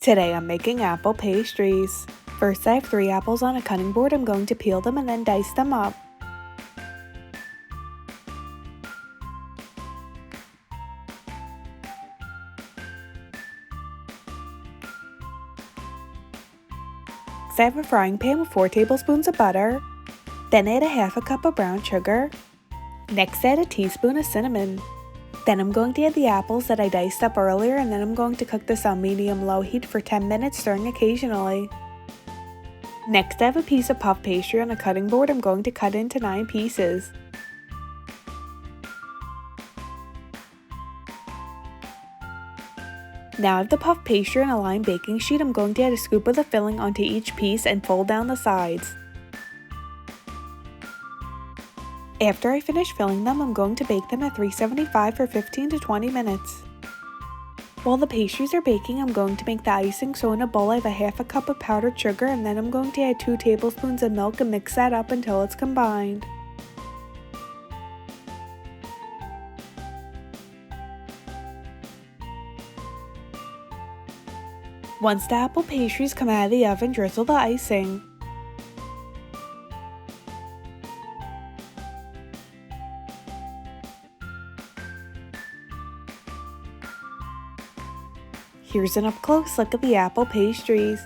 Today I'm making apple pastries. First I have 3 apples on a cutting board. I'm going to peel them and then dice them up. Next I have a frying pan with 4 tablespoons of butter. Then add a half a cup of brown sugar. Next add a teaspoon of cinnamon. Then I'm going to add the apples that I diced up earlier, and then I'm going to cook this on medium-low heat for 10 minutes, stirring occasionally. Next I have a piece of puff pastry on a cutting board. I'm going to cut into 9 pieces. Now I have the puff pastry on a lined baking sheet. I'm going to add a scoop of the filling onto each piece and fold down the sides. After I finish filling them, I'm going to bake them at 375 for 15 to 20 minutes. While the pastries are baking, I'm going to make the icing, so in a bowl I have a half a cup of powdered sugar, and then I'm going to add 2 tablespoons of milk and mix that up until it's combined. Once the apple pastries come out of the oven, drizzle the icing. Here's an up-close look at the apple pastries.